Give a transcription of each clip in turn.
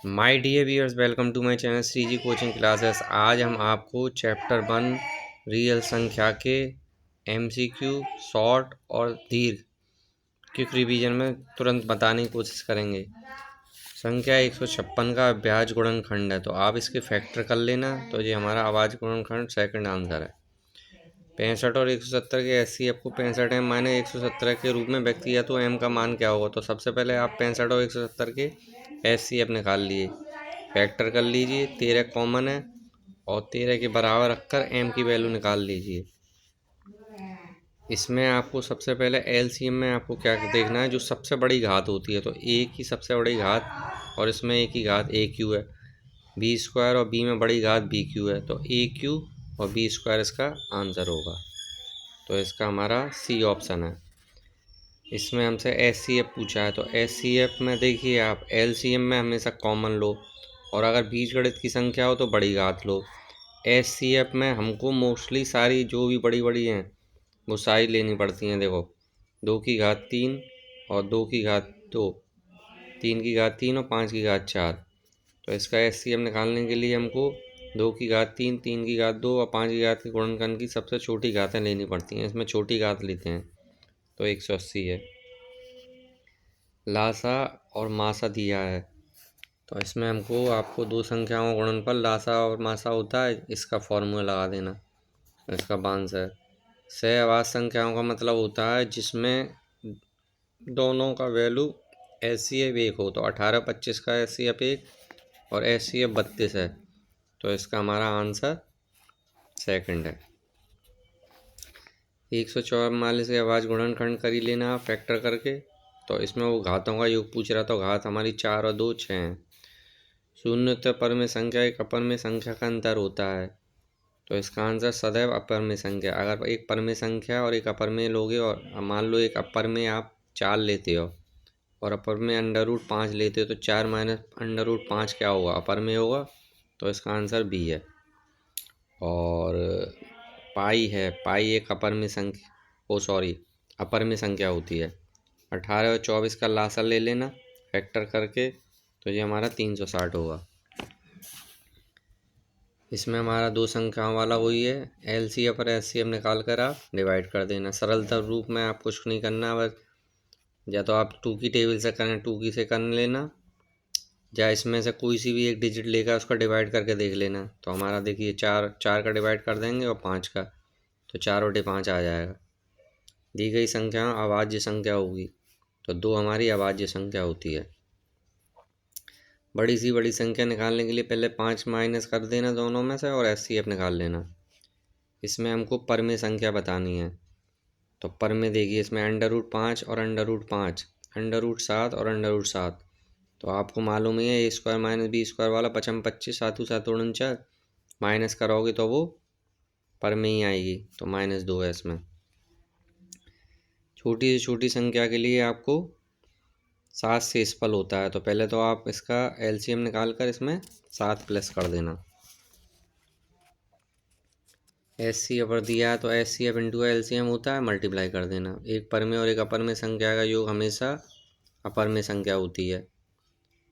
My dear viewers, welcome to my channel Shri ji coaching classes. आज हम आपको चैप्टर 1 रियल संख्या के एमसीक्यू शॉर्ट और दीर्घ क्विक रिवीजन में तुरंत बताने की कोशिश करेंगे। संख्या 156 का अभाज्य गुणनखंड है, तो आप इसके फैक्टर कर लेना। तो ये हमारा अभाज्य गुणनखंड सेकंड आंसर है। 65 और 170 के एचसीएफ को 65 एम माइनस 170 के रूप में व्यक्त किया तो एम का मान क्या होगा। तो सबसे पहले आप 65 और 170 के एचसीएफ निकाल लिए, फैक्टर कर लीजिए। 13 कॉमन है और 13 के बराबर रखकर एम की वैल्यू निकाल लीजिए। इसमें आपको सबसे पहले एलसीएम में आपको क्या देखना है, जो सबसे बड़ी घात होती है। तो ए की सबसे बड़ी घात और इसमें ए की घात ए क्यू है, बी स्क्वायर और बी में बड़ी घात बी क्यू है, तो ए क्यू और बी स्क्वायर इसका आंसर होगा। तो इसका हमारा सी ऑप्शन है। इसमें हमसे एस सी एफ पूछा है, तो एस सी एफ में देखिए आप एलसीएम में हमेशा कॉमन लो, और अगर बीजगणित की संख्या हो तो बड़ी घात लो। एस सी एफ में हमको मोस्टली सारी जो भी बड़ी बड़ी हैं वो सारी लेनी पड़ती हैं। देखो 2 की घात 3 और 2 की घात 2, 3 की घात 3 और 5 की घात 4। तो इसका एस सी एफ निकालने के लिए हमको 2 की घात 3, 3 की घात 2 और 5 की घात के गुणनखंड की सबसे छोटी घातें लेनी पड़ती हैं। इसमें छोटी घात लेते हैं तो 180 है। लासा और मासा दिया है, तो इसमें हमको आपको दो संख्याओं का गुणनफल लासा और मासा होता है, इसका फॉर्मूला लगा देना। इसका आंसर सहअभाज्य संख्याओं का मतलब होता है जिसमें दोनों का वैल्यू एस सी एफ 1 हो। तो 18 25 का एस सी एफ 1 और एस सी एफ 32 है, तो इसका हमारा आंसर सेकंड है। 144 के अभाज्य गुणनखंड कर ही लेना आप फैक्टर करके। तो इसमें वो घातों का योग पूछ रहा, तो घात हमारी 4 और 2 6 हैं। शून्यतः परमेय संख्या एक अपरमेय संख्या का अंतर होता है, तो इसका आंसर सदैव अपरमेय संख्या। अगर एक परमेय संख्या और एक अपरमेय लोगे, और मान लो एक अपरमेय आप 4 लेते हो और अपरमेय √5 लेते हो, तो 4 माइनस √5 क्या होगा, अपरमेय होगा। तो इसका आंसर बी है। और पाई है, पाई एक अपरमेय संख्या, ओ सॉरी अपरमेय संख्या होती है। 18 और 24 का लासा ले लेना फैक्टर करके, तो ये हमारा 360 होगा। इसमें हमारा दो संख्याओं वाला वही है, एलसीएम और एचसीएफ निकाल कर आप डिवाइड कर देना। सरलता रूप में आप कुछ नहीं करना, बस या तो आप 2 की टेबल से करें, 2 की से कर लेना, या इसमें से कोई सी भी एक डिजिट लेकर उसका डिवाइड करके देख लेना। तो हमारा देखिए 4 का डिवाइड कर देंगे और 5 का, तो 4/5 आ जाएगा। दी गई संख्या अभाज्य संख्या होगी, तो 2 हमारी अभाज्य संख्या होती है। बड़ी सी बड़ी संख्या निकालने के लिए पहले 5 माइनस कर देना दोनों में से और एस सी एफ निकाल लेना। इसमें हमको परमेय संख्या बतानी है, तो परमेय देखिए इसमें √5 और √5, √7 और √7। तो आपको मालूम ही है ए स्क्वायर माइनस बी स्क्वायर वाला 55 25 सातु सात 49, माइनस करोगे तो वो परमेय ही आएगी, तो -2 है इसमें। छोटी से छोटी संख्या के लिए आपको 7 से शेषफल होता है, तो पहले तो आप इसका एलसीएम निकाल कर इसमें 7 प्लस कर देना। एस सी एफ दिया है, तो S C F into LCM होता है, मल्टीप्लाई कर देना। एक परमेय और एक अपरमेय संख्या का योग हमेशा अपरमेय संख्या होती है,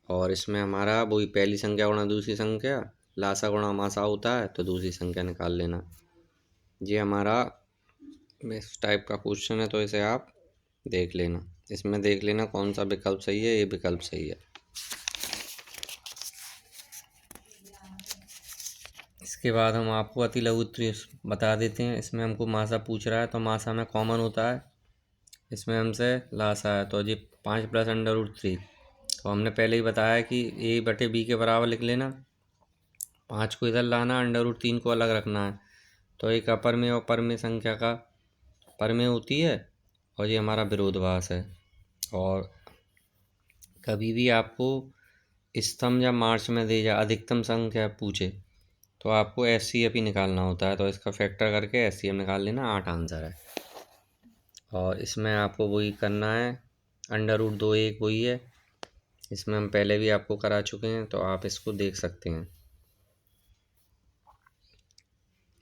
और इसमें हमारा वही पहली संख्या गुणा दूसरी संख्या, लासा गुणा मासा होता है, तो दूसरी संख्या निकाल लेना। ये हमारा इस टाइप का क्वेश्चन है, तो इसे आप देख लेना। इसमें देख लेना कौन सा विकल्प सही है, ये विकल्प सही है। इसके बाद हम आपको अति लघु बता देते हैं। इसमें हमको मासा पूछ रहा है, तो मासा में कॉमन होता है, इसमें हमसे लासा है, तो ये 5 + √3। तो हमने पहले ही बताया कि a/b के बराबर लिख लेना, 5 को इधर लाना, √3 को अलग रखना है। तो एक अपरमेय और परमेय संख्या का परमेय होती है, और ये हमारा विरोधाभास है। और कभी भी आपको स्तंभ या मार्च में दे या अधिकतम संख्या पूछे, तो आपको एस सी एफ ही निकालना होता है, तो इसका फैक्टर करके एस सी एफ निकाल लेना। 8 आंसर है। और इसमें आपको वही करना है, √2 एक वही है, इसमें हम पहले भी आपको करा चुके हैं, तो आप इसको देख सकते हैं।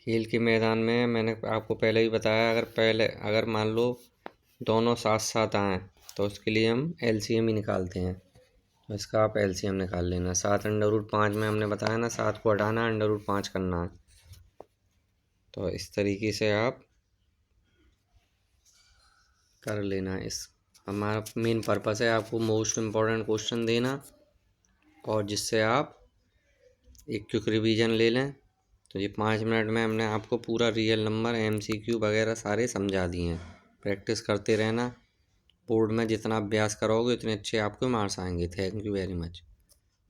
खेल के मैदान में मैंने आपको पहले ही बताया, अगर मान लो दोनों साथ साथ आएँ, तो उसके लिए हम एलसीएम ही निकालते हैं। तो इसका आप एलसीएम निकाल लेना। 7√5 में हमने बताया ना, 7 को हटाना, √5 करना है। तो इस तरीके से आप कर लेना। इस हमारा मेन पर्पस है आपको मोस्ट इम्पोर्टेंट क्वेश्चन देना, और जिससे आप एक क्विक रिवीजन ले लें। तो ये 5 मिनट में हमने आपको पूरा रियल नंबर MCQ वगैरह सारे समझा दिए हैं। प्रैक्टिस करते रहना, बोर्ड में जितना अभ्यास करोगे उतने अच्छे आपको मार्क्स आएंगे। Thank you very much.